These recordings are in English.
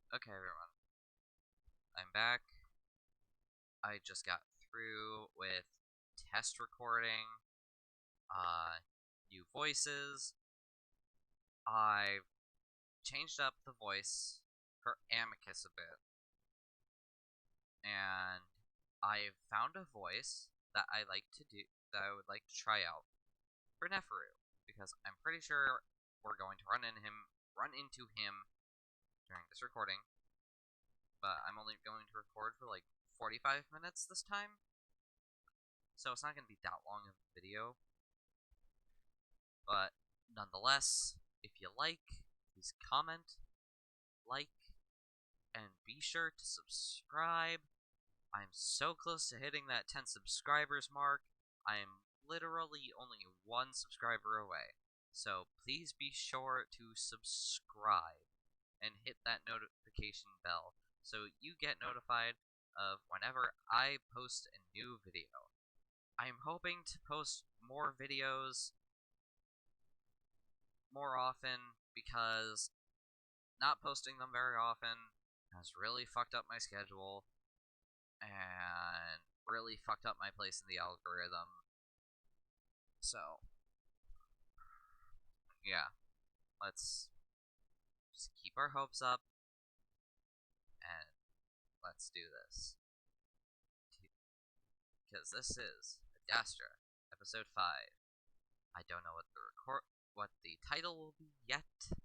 Okay, everyone, I'm back. I just got through with test recording, uh, new voices. I changed up the voice for Amicus a bit, and I found a voice that I like to do, that I would like to try out for Neferu, because I'm pretty sure we're going to run into him during this recording, but I'm only going to record for like 45 minutes this time. So it's not going to be that long of a video, but nonetheless, if you like, please comment, like, and be sure to subscribe. I'm so close to hitting that 10 subscribers mark. I am literally only 1 subscriber away, so please be sure to subscribe and hit that notification bell so you get notified of whenever I post a new video. I'm hoping to post more videos more often because not posting them very often has really fucked up my schedule and really fucked up my place in the algorithm. So, yeah, let's just keep our hopes up and let's do this. Because this is Adastra, episode 5. I don't know what the title will be yet,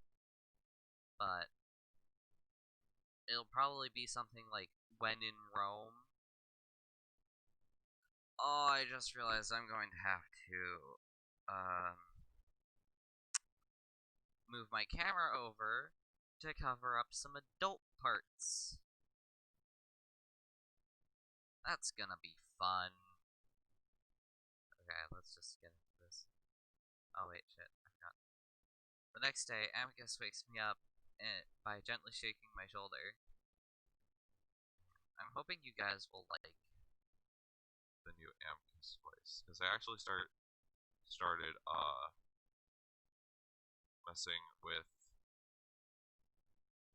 but it'll probably be something like When in Rome. Oh, I just realized I'm going to have to move my camera over to cover up some adult parts. That's gonna be fun. Okay, let's just get into this. Oh wait, shit, I forgot. The next day, Amicus wakes me up by gently shaking my shoulder. I'm hoping you guys will like the new Amicus voice, because I actually started messing with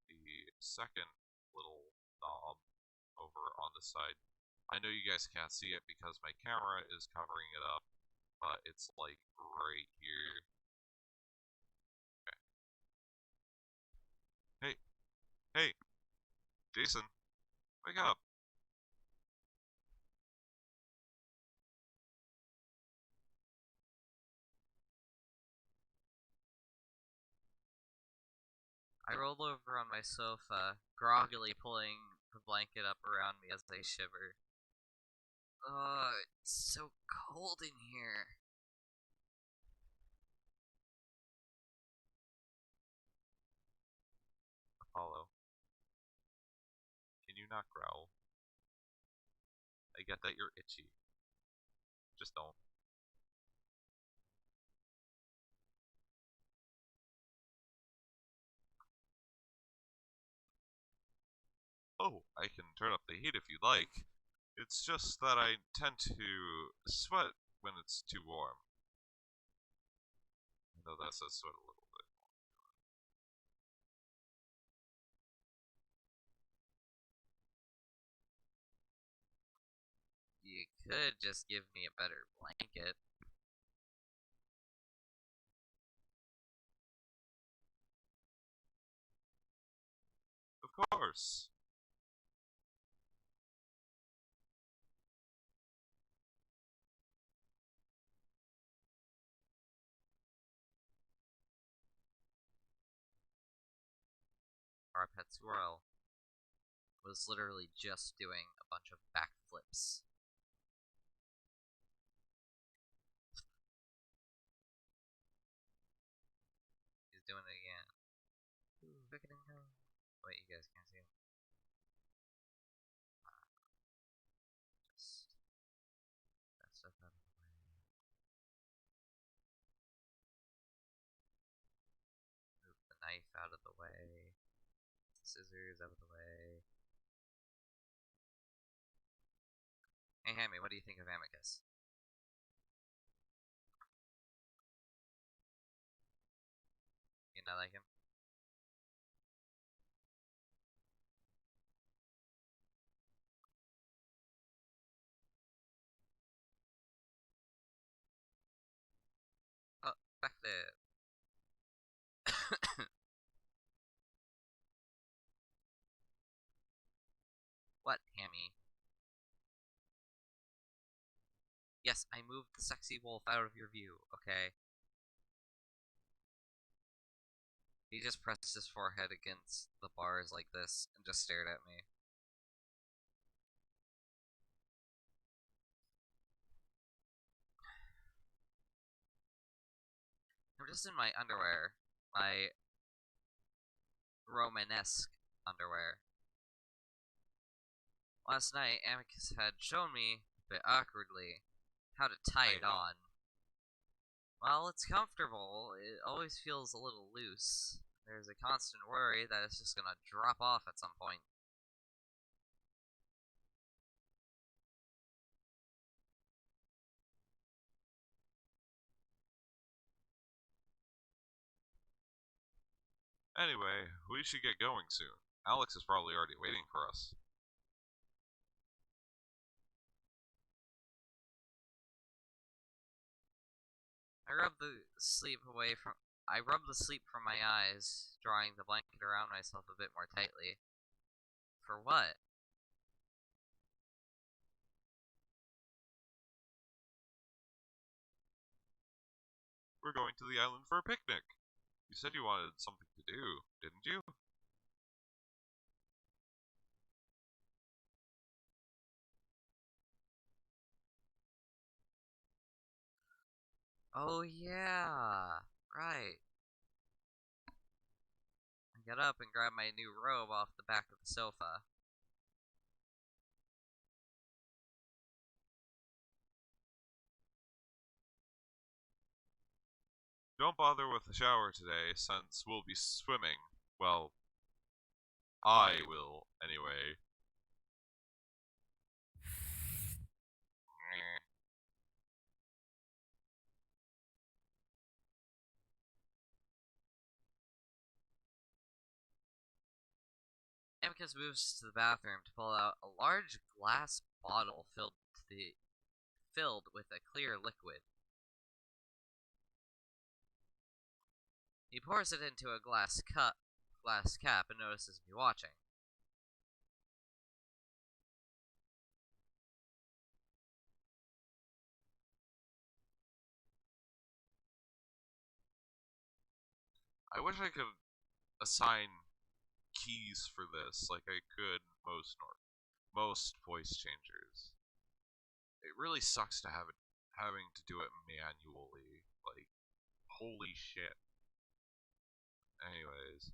the second little knob over on the side. I know you guys can't see it because my camera is covering it up, but it's like right here. Okay. Hey, Jason, wake up. I roll over on my sofa, groggily pulling the blanket up around me as I shiver. Oh, it's so cold in here. Apollo, can you not growl? I get that you're itchy. Just don't. Oh, I can turn up the heat if you'd like. It's just that I tend to sweat when it's too warm. I know that says sweat a little bit. You could just give me a better blanket. Of course. Our pet squirrel was literally just doing a bunch of backflips. He's doing it again. Ooh, look at him go. Wait, you guys can't see him. Just that stuff out of the way. Move the knife out of the way. The scissors out of the way. Hey, Hammy, what do you think of Amicus? You not like him? radioactive. What, Hammy? Yes, I moved the sexy wolf out of your view, okay? He just pressed his forehead against the bars like this and just stared at me. I'm just in my underwear. My Romanesque underwear. Last night, Amicus had shown me, a bit awkwardly, how to tie it on. While it's comfortable, it always feels a little loose. There's a constant worry that it's just gonna drop off at some point. Anyway, we should get going soon. Alex is probably already waiting for us. I rubbed the sleep from my eyes, drawing the blanket around myself a bit more tightly. For what? We're going to the island for a picnic. You said you wanted something to do, didn't you? Oh yeah, right. I got up and grabbed my new robe off the back of the sofa. Don't bother with the shower today, since we'll be swimming. Well, I will, anyway. Amicus moves to the bathroom to pull out a large glass bottle filled with a clear liquid. He pours it into a glass cap, and notices me watching. I wish I could assign keys for this like I could most voice changers. It really sucks to having to do it manually. Like, holy shit. Anyways.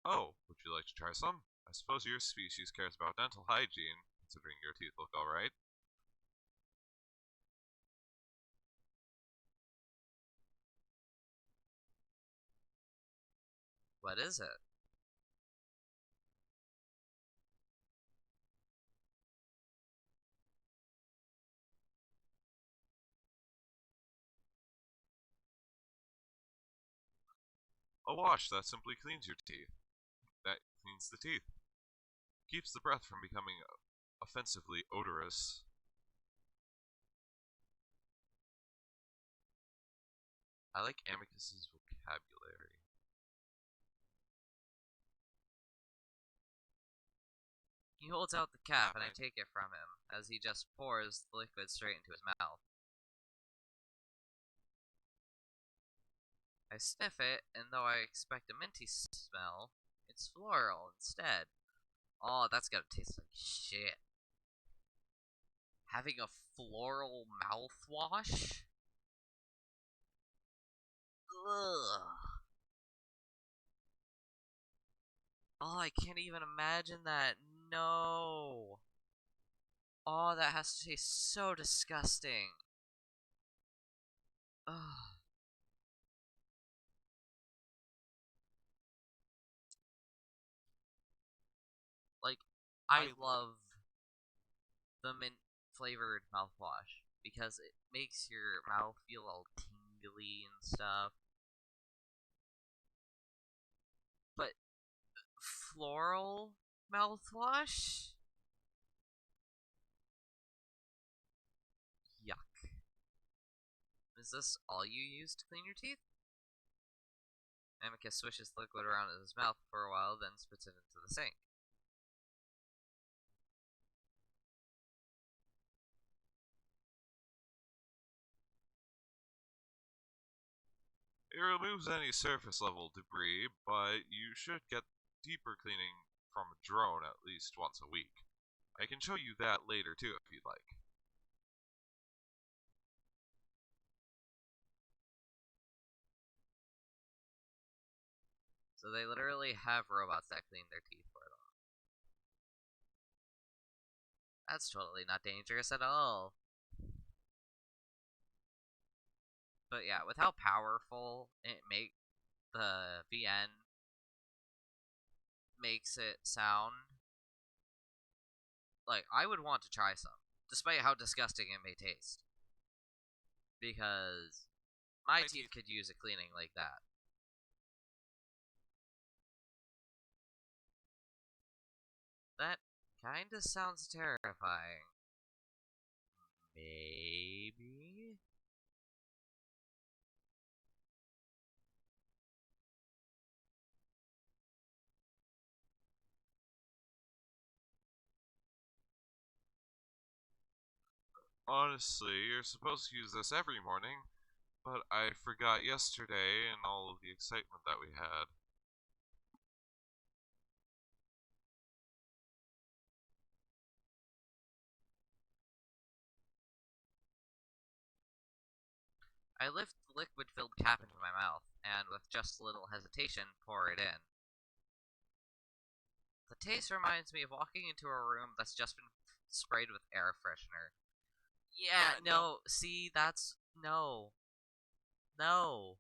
Oh, would you like to try some? I suppose your species cares about dental hygiene, considering your teeth look alright. What is it? A wash that simply cleans your teeth. That cleans the teeth. Keeps the breath from becoming offensively odorous. I like Amicus's vocabulary. He holds out the cap, and I take it from him, as he just pours the liquid straight into his mouth. I sniff it, and though I expect a minty smell, it's floral instead. Oh, that's gotta taste like shit. Having a floral mouthwash? Ugh. Oh, I can't even imagine that. No. Oh, that has to taste so disgusting. Ugh. Like, I love the mint flavored mouthwash because it makes your mouth feel all tingly and stuff. But floral mouthwash? Yuck. Is this all you use to clean your teeth? Amicus swishes the liquid around in his mouth for a while, then spits it into the sink. It removes any surface level debris, but you should get deeper cleaning from a drone at least once a week. I can show you that later too if you'd like. So they literally have robots that clean their teeth for them. That's totally not dangerous at all. But yeah, with how powerful the VN makes it sound, like I would want to try some, despite how disgusting it may taste. Because my teeth could use a cleaning like that. That kinda sounds terrifying. Maybe? Honestly, you're supposed to use this every morning, but I forgot yesterday and all of the excitement that we had. I lift the liquid-filled cap into my mouth, and with just a little hesitation, pour it in. The taste reminds me of walking into a room that's just been sprayed with air freshener. Yeah, no, see, that's... No. No.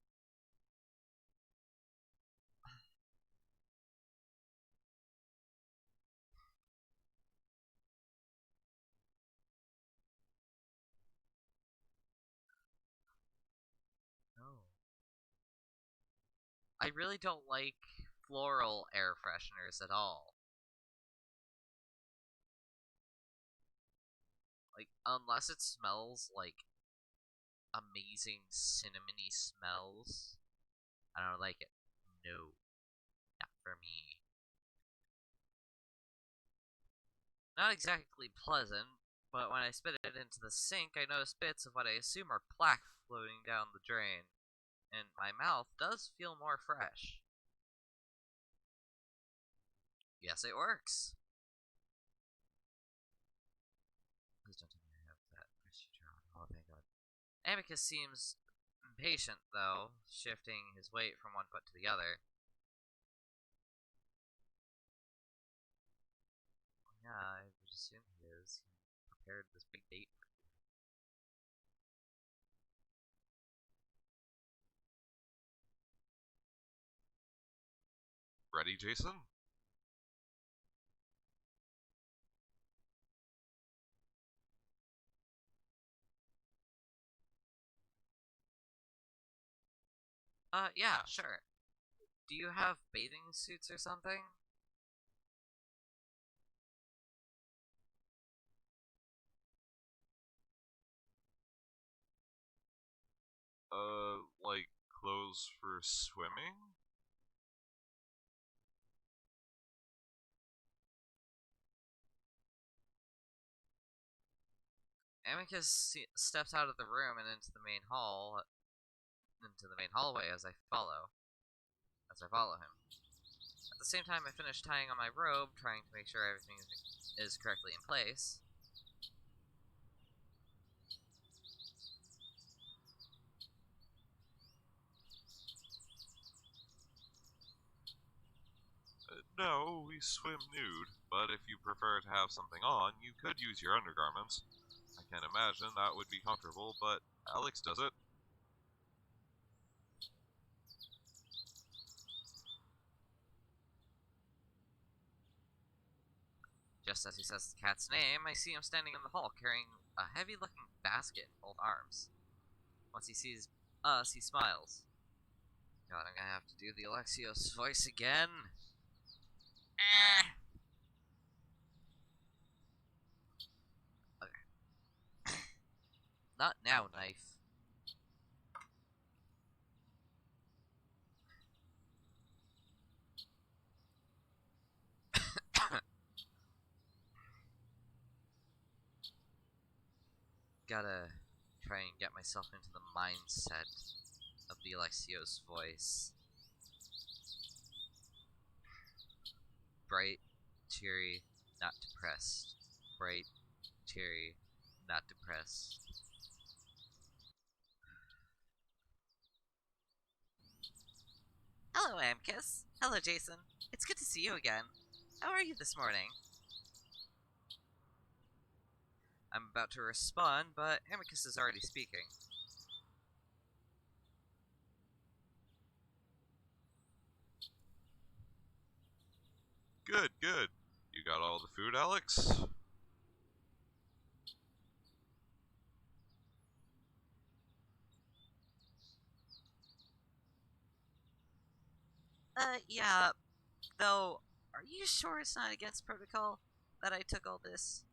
No. I really don't like floral air fresheners at all. Like, unless it smells like amazing cinnamony smells, I don't like it. No, not for me. Not exactly pleasant, but when I spit it into the sink, I notice bits of what I assume are plaque floating down the drain, and my mouth does feel more fresh. Yes, it works. Please don't tell me I have that procedure on. Oh, thank God. Amicus seems impatient, though, shifting his weight from one foot to the other. Yeah, I would assume he is. He prepared this big date for you. Ready, Jason? Yeah, sure. Do you have bathing suits or something? Like clothes for swimming? Amicus steps out of the room and into the main hallway as I follow him. At the same time, I finish tying on my robe, trying to make sure everything is correctly in place. No, we swim nude, but if you prefer to have something on, you could use your undergarments. I can't imagine that would be comfortable, but Alex does it. Just as he says the cat's name, I see him standing in the hall carrying a heavy-looking basket in both arms. Once he sees us, he smiles. God, I'm gonna have to do the Alexios voice again. Okay. Not now, knife. gotta try and get myself into the mindset of the Alexio's voice. Bright, cheery, not depressed. Bright, cheery, not depressed. Hello, Amicus. Hello, Jason. It's good to see you again. How are you this morning? I'm about to respond, but Amicus is already speaking. Good, good. You got all the food, Alex? Yeah. Though, are you sure it's not against protocol that I took all this?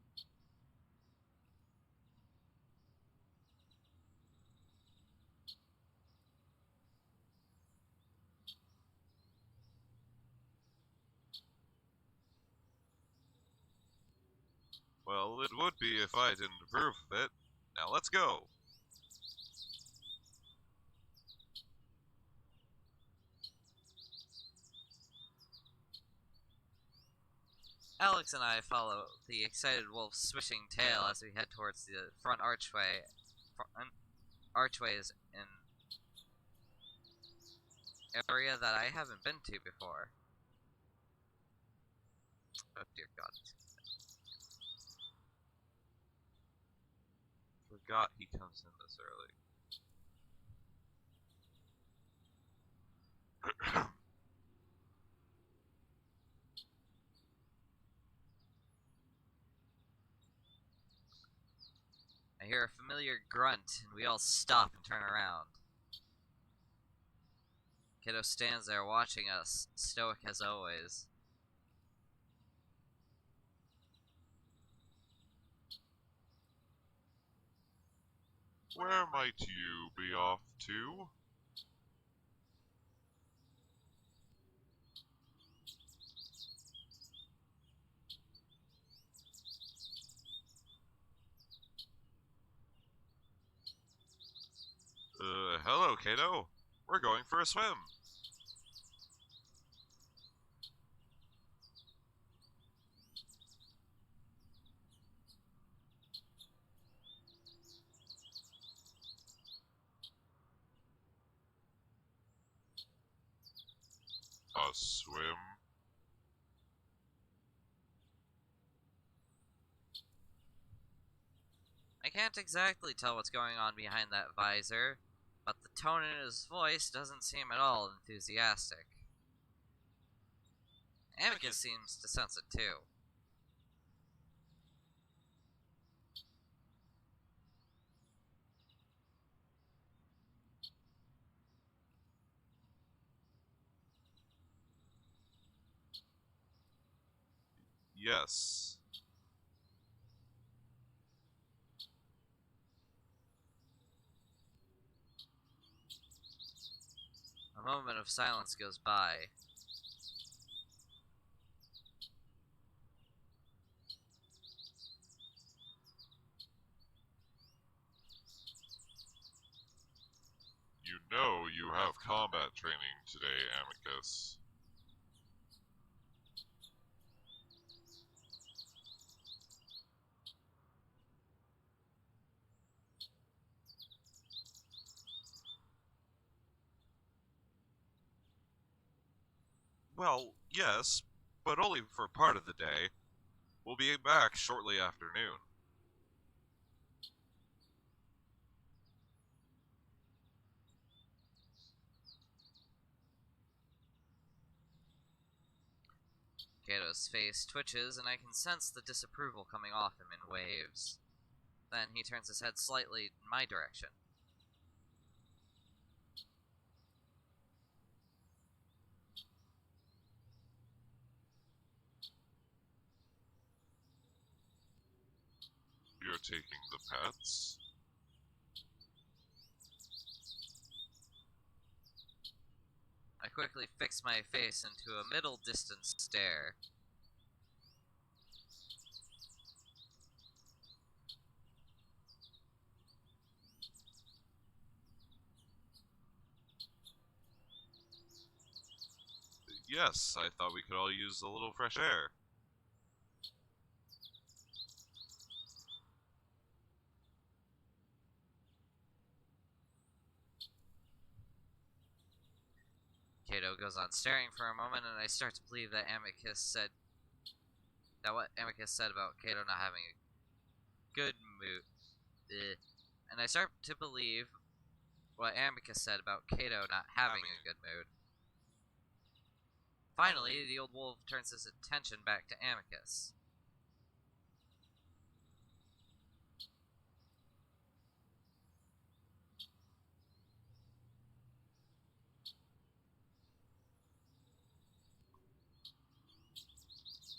Well, it would be if I didn't approve of it. Now let's go. Alex and I follow the excited wolf's swishing tail as we head towards the front archways in area that I haven't been to before. Oh dear God. Forgot he comes in this early. I hear a familiar grunt, and we all stop and turn around. Kiddo stands there watching us, stoic as always. Where might you be off to? Hello, Kato. We're going for a swim. A swim? I can't exactly tell what's going on behind that visor, but the tone in his voice doesn't seem at all enthusiastic. Amicus seems to sense it too. Yes. A moment of silence goes by. You know you have combat training today, Amicus. Well, yes, but only for part of the day. We'll be back shortly after noon. Kato's face twitches, and I can sense the disapproval coming off him in waves. Then he turns his head slightly in my direction. You're taking the pets? I quickly fix my face into a middle distance stare. Yes, I thought we could all use a little fresh air. Kato goes on staring for a moment, and I start to believe that what Amicus said about Kato not having a good mood. And I start to believe what Amicus said about Kato not having a good mood. Finally, the old wolf turns his attention back to Amicus.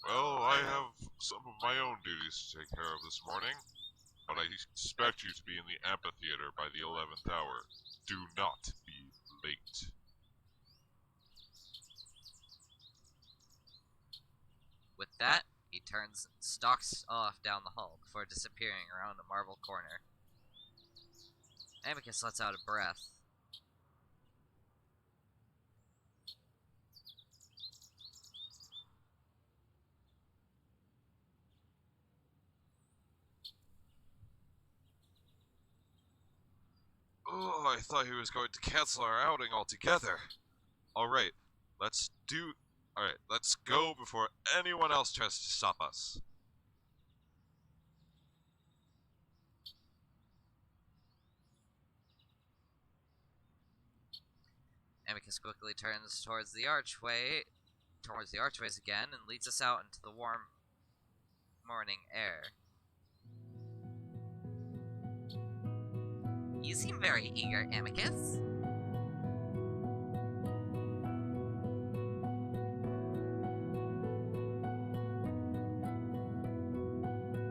Well, I have some of my own duties to take care of this morning, but I expect you to be in the amphitheater by the 11th hour. Do not be late. With that, he turns and stalks off down the hall before disappearing around a marble corner. Amicus lets out a breath. Oh, I thought he was going to cancel our outing altogether. Alright, let's go before anyone else tries to stop us. Amicus quickly turns towards the archways again, and leads us out into the warm morning air. You seem very eager, Amicus.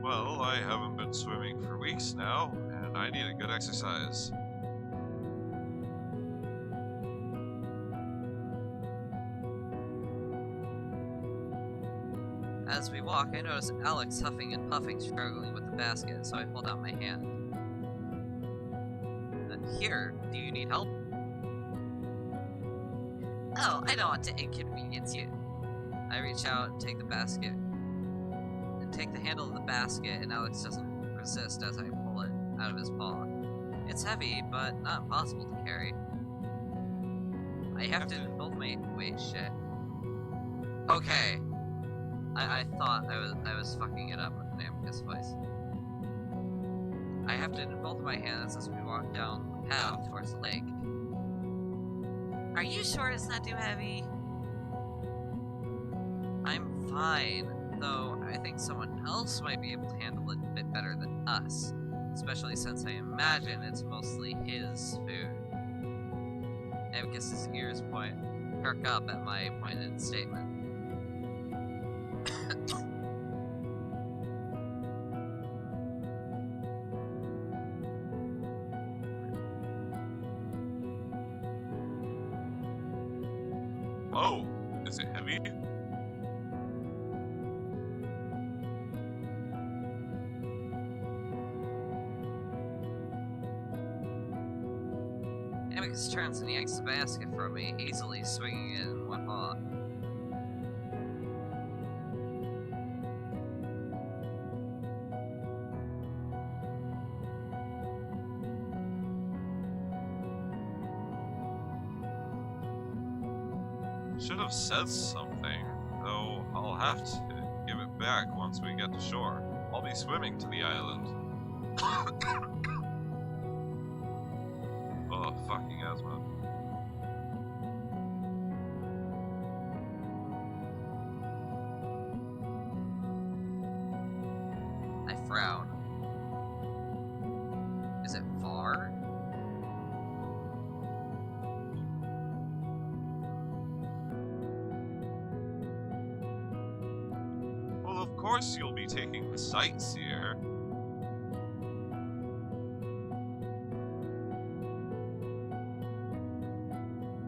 Well, I haven't been swimming for weeks now, and I need a good exercise. As we walk, I notice Alex huffing and puffing, struggling with the basket, so I hold out my hand. Here, do you need help? Oh, I don't want to inconvenience you. I reach out and take the basket. And take the handle of the basket, and Alex doesn't resist as I pull it out of his paw. It's heavy, but not impossible to carry. I have to both my wait, shit. Okay. I thought I was fucking it up with an Amicus voice. I have it in both of my hands as we walk down the path towards the lake. Are you sure it's not too heavy? I'm fine, though I think someone else might be able to handle it a bit better than us, especially since I imagine it's mostly his food. Amicus's ears perk up at my pointed statement. Oh, is it heavy? Amicus turns and yanks the basket from me, easily swinging it in one paw. Should have said something, though I'll have to give it back once we get to shore. I'll be swimming to the island. Oh, fucking asthma. I frown. Is it far? Well, of course you'll be taking the sightseer.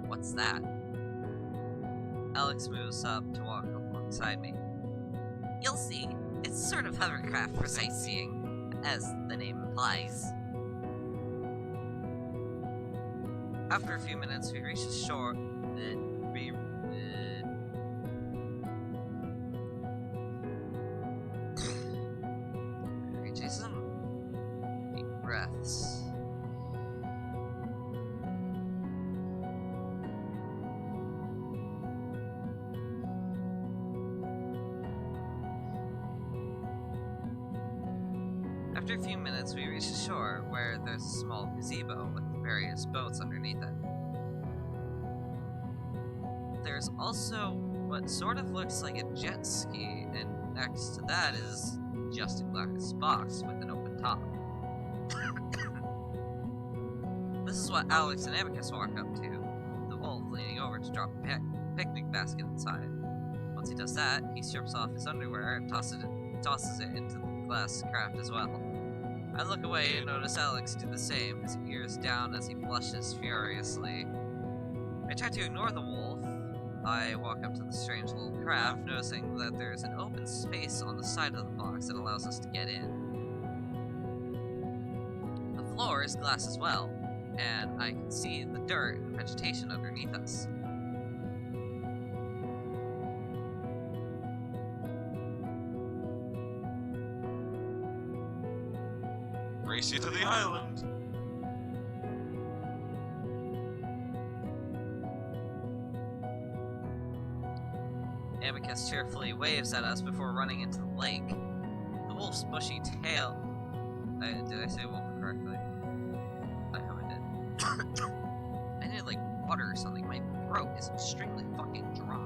What's that? Alex moves up to walk alongside me. You'll see. It's sort of hovercraft for sightseeing, as the name implies. After a few minutes, we reach the shore. After a few minutes, we reach the shore, where there's a small gazebo with various boats underneath it. There's also what sort of looks like a jet ski, and next to that is just a glass box with an open top. This is what Alex and Amicus walk up to, the wolf leaning over to drop a picnic basket inside. Once he does that, he strips off his underwear and tosses it into the glass craft as well. I look away and notice Alex do the same, his ears down as he blushes furiously. I try to ignore the wolf. I walk up to the strange little craft, noticing that there's an open space on the side of the box that allows us to get in. The floor is glass as well, and I can see the dirt and vegetation underneath us. Race you to the island. Amicus cheerfully waves at us before running into the lake. The wolf's bushy tail... did I say wolf correctly? I hope I did. I need, like, water or something. My throat is extremely fucking dry.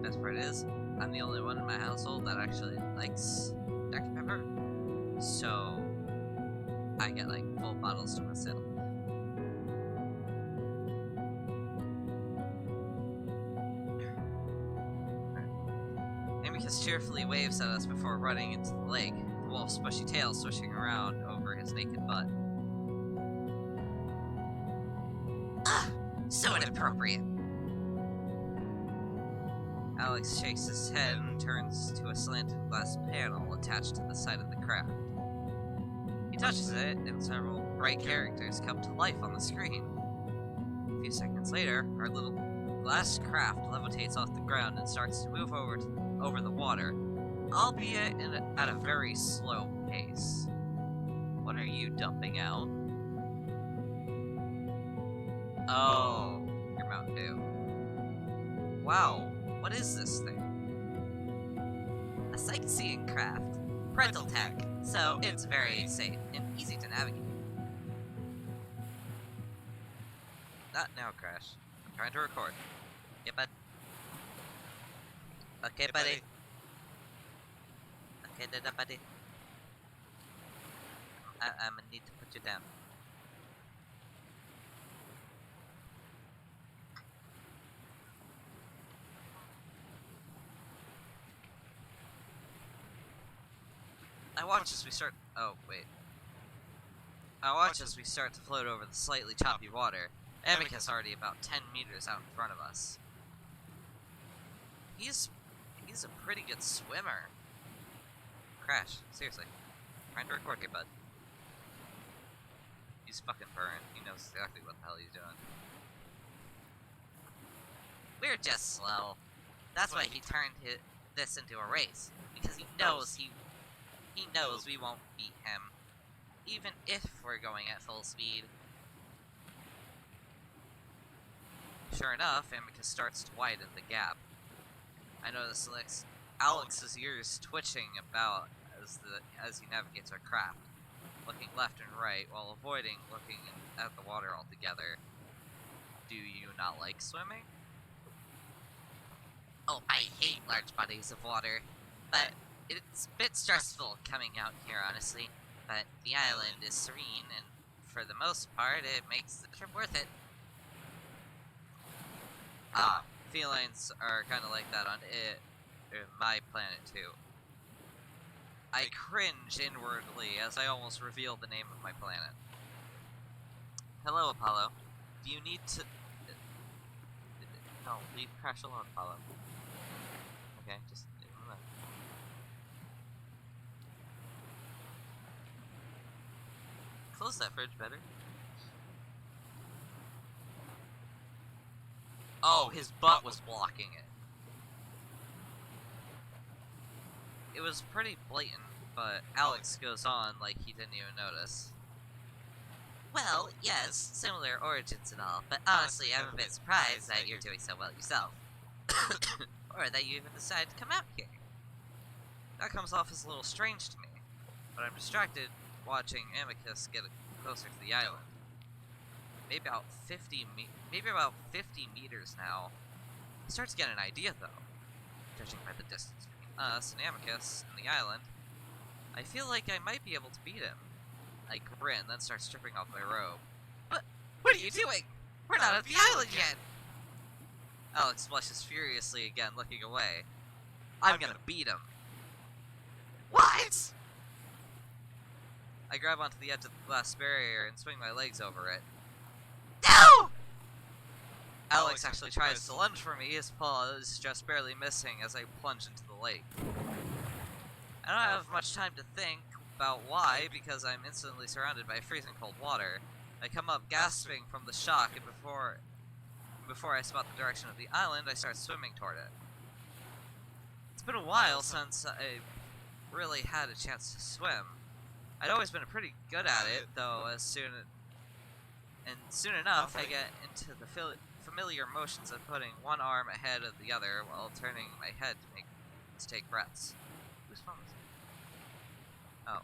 Best part is, I'm the only one in my household that actually likes Dr. Pepper, so I get like full bottles to myself. Amicus cheerfully waves at us before running into the lake, the wolf's bushy tail swishing around over his naked butt. Ah! So inappropriate! Alex shakes his head and turns to a slanted glass panel attached to the side of the craft. He touches it, and several bright characters come to life on the screen. A few seconds later, our little glass craft levitates off the ground and starts to move over the water, albeit at a very slow pace. What are you dumping out? Oh, your Mountain Dew. Wow. What is this thing? A sightseeing craft. Parental tech, so it's very safe and easy to navigate. Not now, Crash. I'm trying to record. Yeah, bud. Okay, buddy. Okay, buddy. I'm gonna need to put you down. I watch as we start. Oh, wait. I watch as we start to float over the slightly choppy water. Amicus already about 10 meters out in front of us. He's a pretty good swimmer. Crash, seriously. Trying to record you, bud. He's fucking burned. He knows exactly what the hell he's doing. We're just slow. That's why he turned this into a race. Because he knows we won't beat him, even if we're going at full speed. Sure enough, Amicus starts to widen the gap. I notice Alex's ears twitching about as he navigates our craft, looking left and right while avoiding looking at the water altogether. Do you not like swimming? Oh, I hate large bodies of water, but it's a bit stressful coming out here, honestly. But the island is serene, and for the most part, it makes the trip worth it. Felines are kind of like that on my planet, too. I cringe inwardly as I almost reveal the name of my planet. Hello, Apollo. Do you need to... No, leave Crash alone, Apollo. Okay, just... Close that fridge better. Oh, his butt was blocking it. It was pretty blatant, but Alex goes on like he didn't even notice. Well, yes, similar origins and all, but honestly, I'm a bit surprised that you're doing so well yourself. Or that you even decided to come out here. That comes off as a little strange to me, but I'm distracted watching Amicus get closer to the island. Maybe about 50 meters now. I start to get an idea, though. Judging by the distance between us and Amicus and the island, I feel like I might be able to beat him. I grin, then start stripping off my robe. What are you doing? We're not at the island yet! Alex blushes furiously again, looking away. I'm gonna beat him. What? I grab onto the edge of the glass barrier and swing my legs over it. No! Alex actually tries to lunge for me, his paw is just barely missing as I plunge into the lake. I don't have much time to think about why, because I'm instantly surrounded by freezing cold water. I come up gasping from the shock, and before I spot the direction of the island, I start swimming toward it. It's been a while since I really had a chance to swim. I'd always been pretty good at it, though, soon enough I get into the familiar motions of putting one arm ahead of the other while turning my head to take breaths. Whose phone is it? Oh.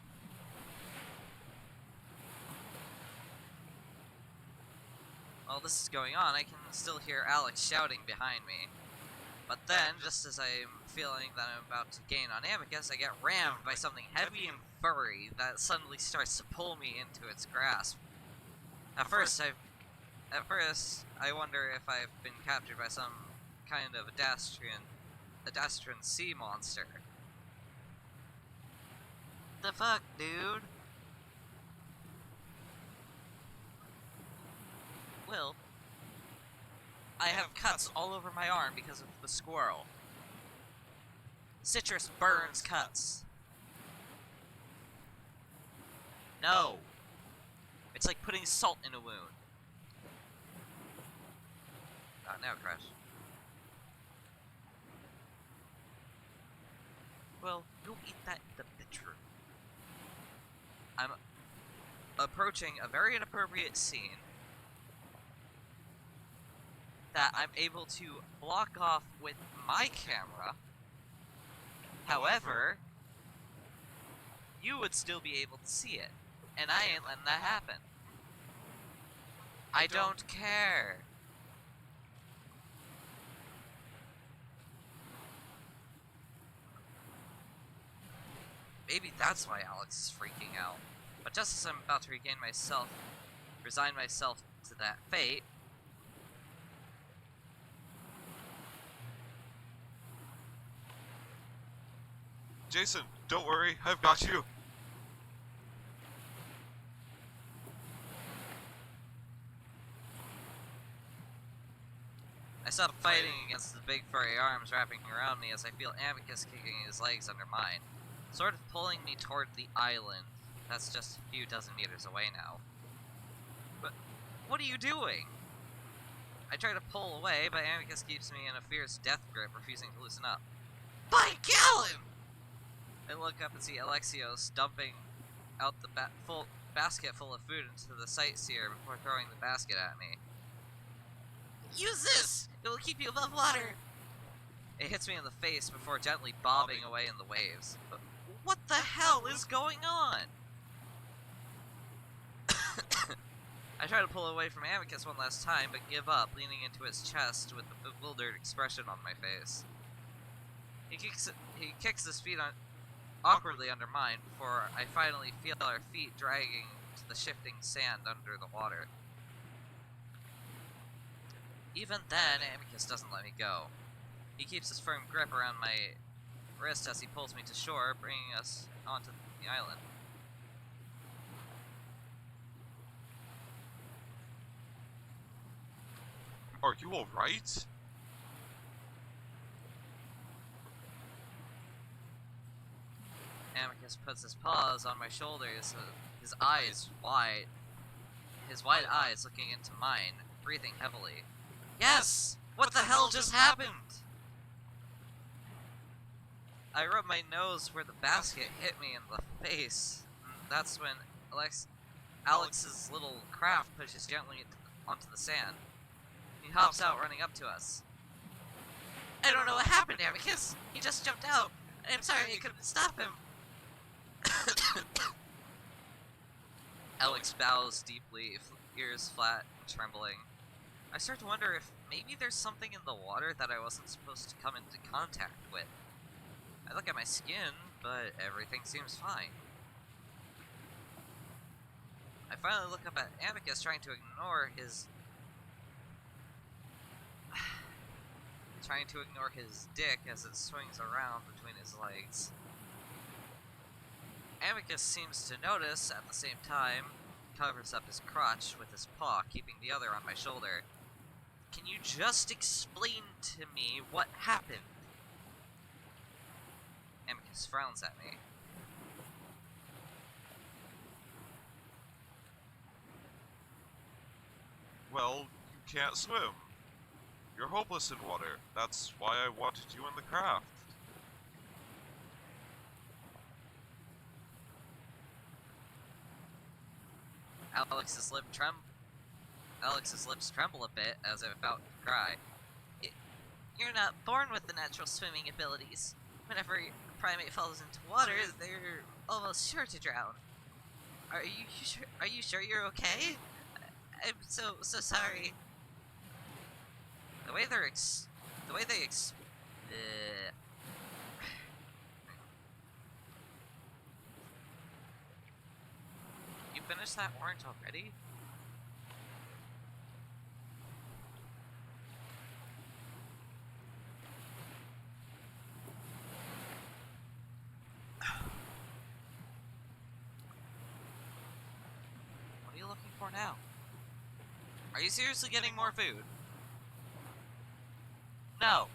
While this is going on, I can still hear Alex shouting behind me. But then, just as I'm feeling that I'm about to gain on Amicus, I get rammed by something heavy and furry that suddenly starts to pull me into its grasp. At first, I wonder if I've been captured by some kind of Adastran sea monster. The fuck, dude? Will, I have cuts all over my arm because of the squirrel. Citrus burns cuts. No. It's like putting salt in a wound. Now crash. Well, go eat that in the bedroom. I'm approaching a very inappropriate scene that I'm able to block off with my camera. However, you would still be able to see it, and I ain't letting that happen. I don't care. Maybe that's why Alex is freaking out. But just as I'm about to resign myself to that fate, Jason, don't worry, I've got you. I stop fighting against the big furry arms wrapping around me as I feel Amicus kicking his legs under mine, sort of pulling me toward the island. That's just a few dozen meters away now. But what are you doing? I try to pull away, but Amicus keeps me in a fierce death grip, refusing to loosen up. By Galen! I look up and see Alexios dumping out the basket full of food into the sightseer before throwing the basket at me. Use this! It will keep you above water! It hits me in the face before gently bobbing away in the waves. But what the hell is going on? I try to pull away from Amicus one last time, but give up, leaning into his chest with a bewildered expression on my face. He kicks his feet awkwardly under mine before I finally feel our feet dragging to the shifting sand under the water. Even then, Amicus doesn't let me go. He keeps his firm grip around wrist as he pulls me to shore, bringing us onto the island. Are you alright? Amicus puts his paws on my shoulders, his eyes wide, his wide eyes looking into mine, breathing heavily. Yes! What the hell just happened? I rub my nose where the basket hit me in the face. That's when Alex's little craft pushes gently onto the sand. He hops out, running up to us. I don't know what happened, Amicus. He just jumped out. I'm sorry I couldn't stop him. Alex bows deeply, ears flat, trembling. I start to wonder if maybe there's something in the water that I wasn't supposed to come into contact with. I look at my skin, but everything seems fine. I finally look up at Amicus, trying to ignore his dick as it swings around between his legs. Amicus seems to notice at the same time, covers up his crotch with his paw, keeping the other on my shoulder. Can you just explain to me what happened? Amicus frowns at me. Well, you can't swim. You're hopeless in water. That's why I wanted you in the craft. Alex's lips tremble a bit as I'm about to cry. You're not born with the natural swimming abilities. Whenever a primate falls into water, they're almost sure to drown. Are you sure you're okay? I'm so sorry. The way they You finished that orange already? What are you looking for now? Are you seriously getting more food? No.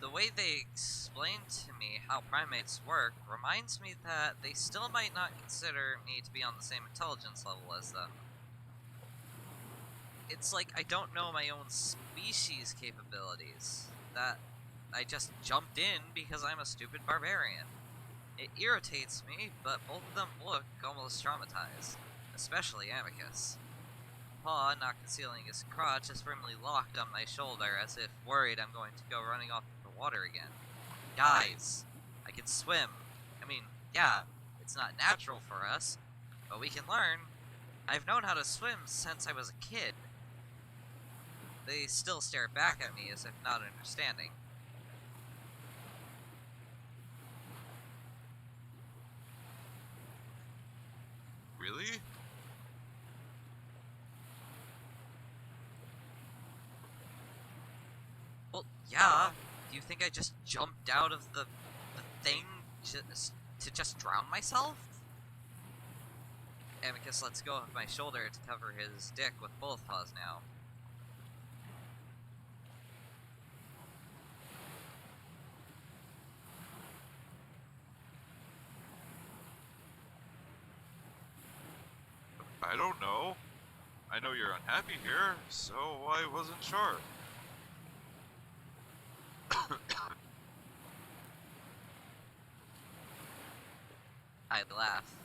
The way they explained to me how primates work reminds me that they still might not consider me to be on the same intelligence level as them. It's like I don't know my own species' capabilities. That I just jumped in because I'm a stupid barbarian. It irritates me, but both of them look almost traumatized, especially Amicus. Paw, not concealing his crotch, is firmly locked on my shoulder as if worried I'm going to go running off into the water again. Guys, I can swim. I mean, yeah, it's not natural for us, but we can learn. I've known how to swim since I was a kid. They still stare back at me as if not understanding. Really? Well, yeah. Do you think I just jumped out of the thing to just drown myself? Amicus lets go of my shoulder to cover his dick with both paws now. I don't know. I know you're unhappy here, so I wasn't sure. I laugh.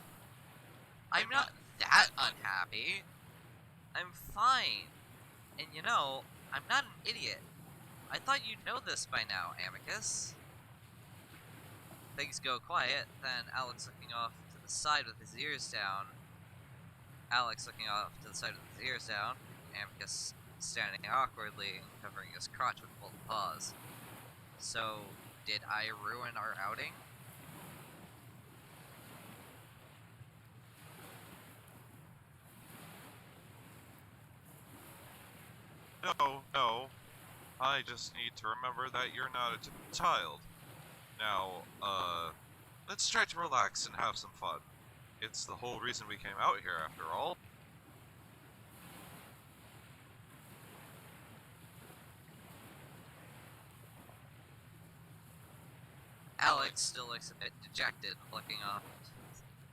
I'm not that unhappy. I'm fine. And you know, I'm not an idiot. I thought you'd know this by now, Amicus. Things go quiet, then Alex looking off to the side with his ears down. Amicus standing awkwardly and covering his crotch with both paws. So, did I ruin our outing? No, no. I just need to remember that you're not a typical child. Now, let's try to relax and have some fun. It's the whole reason we came out here, after all. Alex still looks a bit dejected, looking off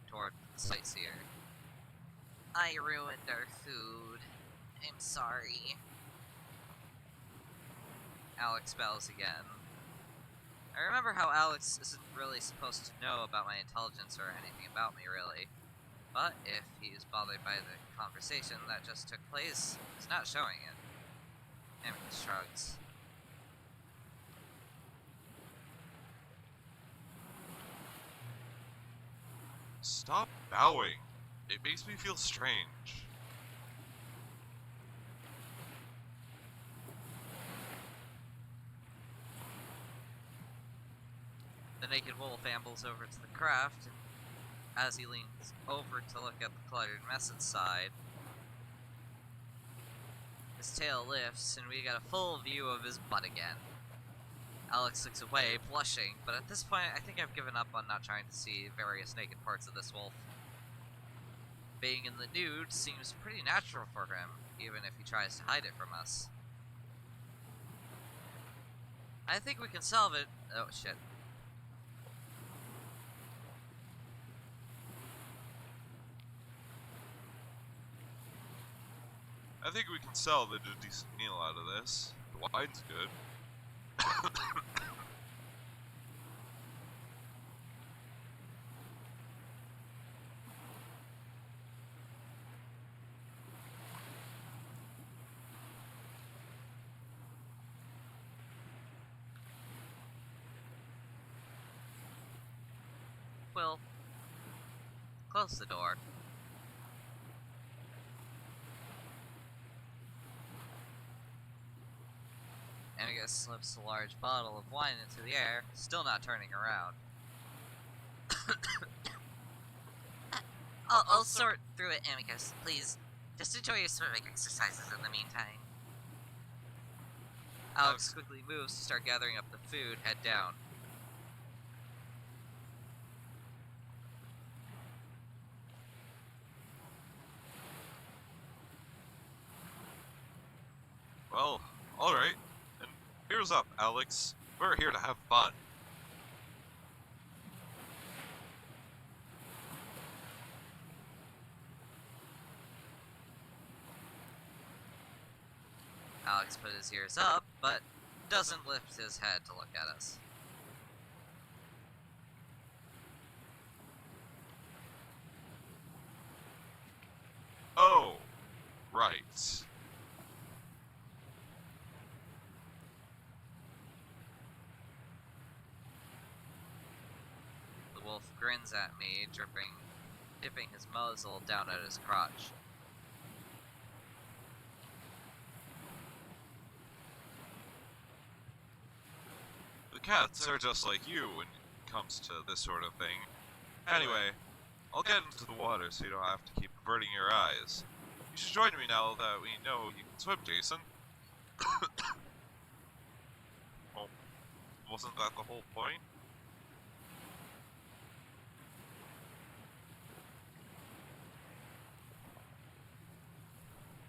toward the sightseer. I ruined our food. I'm sorry. Alex bows again. I remember how Alex isn't really supposed to know about my intelligence or anything about me, really. But if he's bothered by the conversation that just took place, he's not showing it. Amicus shrugs. Stop bowing. It makes me feel strange. The naked wolf ambles over to the craft, and as he leans over to look at the cluttered mess inside, his tail lifts, and we get a full view of his butt again. Alex looks away, blushing, but at this point I think I've given up on not trying to see various naked parts of this wolf. Being in the nude seems pretty natural for him, even if he tries to hide it from us. I think we can solve it. Oh shit. I think we can salvage a decent meal out of this. The wine's good. Will, close the door. Amicus slips a large bottle of wine into the air, still not turning around. I'll sort through it, Amicus. Please, just enjoy your swimming exercises in the meantime. Alex quickly moves to start gathering up the food, head down. Well, alright. And here's up, Alex. We're here to have fun. Alex put his ears up, but doesn't lift his head to look at us. Oh, right. The wolf grins at me, dipping his muzzle down at his crotch. The cats are just like you when it comes to this sort of thing. Anyway, I'll get into the water so you don't have to keep averting your eyes. You should join me now that we know you can swim, Jason. Oh, wasn't that the whole point?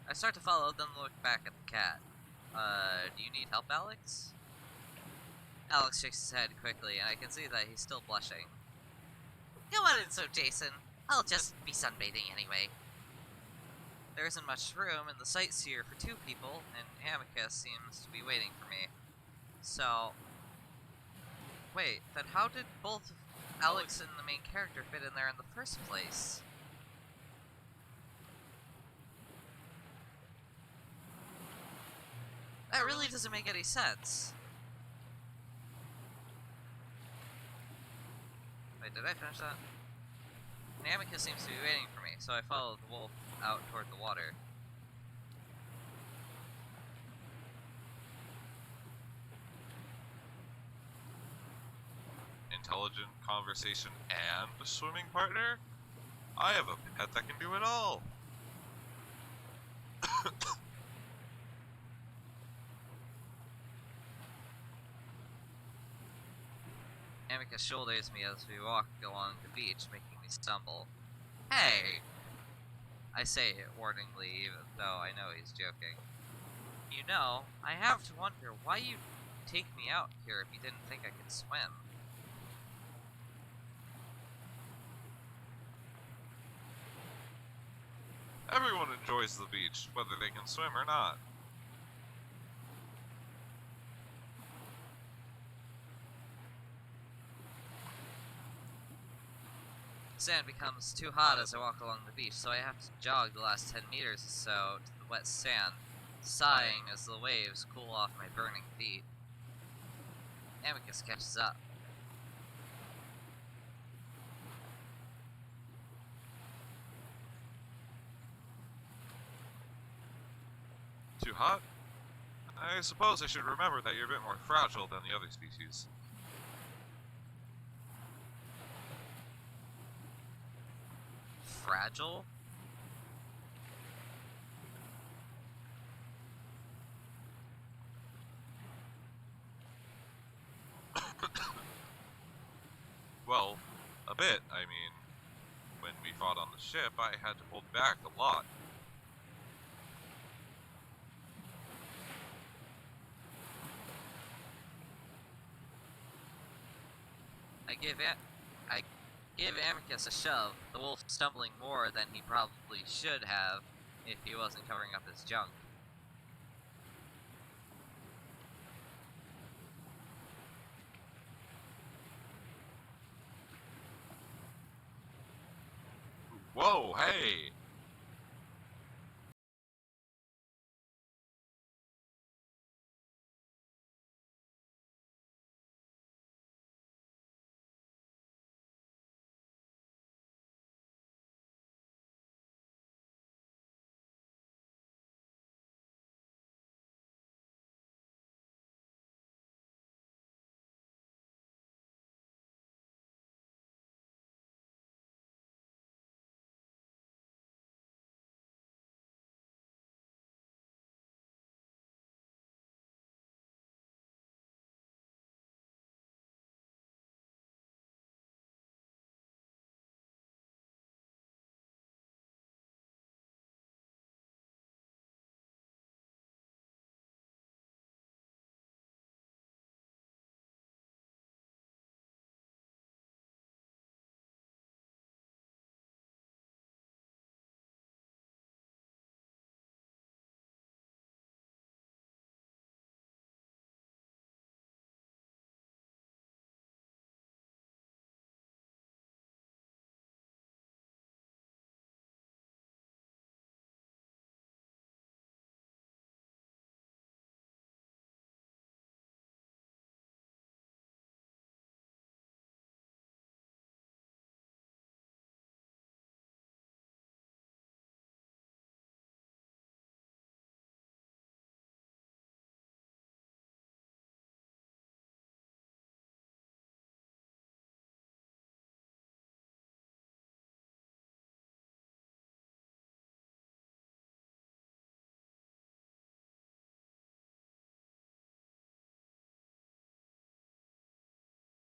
I start to follow, then look back at the cat. Do you need help, Alex? Alex shakes his head quickly, and I can see that he's still blushing. Come on in, so Jason. I'll just be sunbathing anyway. There isn't much room in the sightseer for two people, and Amicus seems to be waiting for me. So... Wait, then how did both Alex and the main character fit in there in the first place? That really doesn't make any sense. Wait, did I finish that? Amicus seems to be waiting for me, so I follow the wolf out toward the water. Intelligent conversation and a swimming partner? I have a pet that can do it all. Amicus shoulders me as we walk along the beach, making me stumble. Hey! I say it warningly, even though I know he's joking. You know, I have to wonder why you'd take me out here if you didn't think I could swim. Everyone enjoys the beach, whether they can swim or not. The sand becomes too hot as I walk along the beach, so I have to jog the last 10 meters or so to the wet sand, sighing as the waves cool off my burning feet. Amicus catches up. Too hot? I suppose I should remember that you're a bit more fragile than the other species. Fragile? Well, a bit. I mean, when we fought on the ship, I had to hold back a lot. I give Amicus a shove, the wolf stumbling more than he probably should have if he wasn't covering up his junk. Whoa, hey!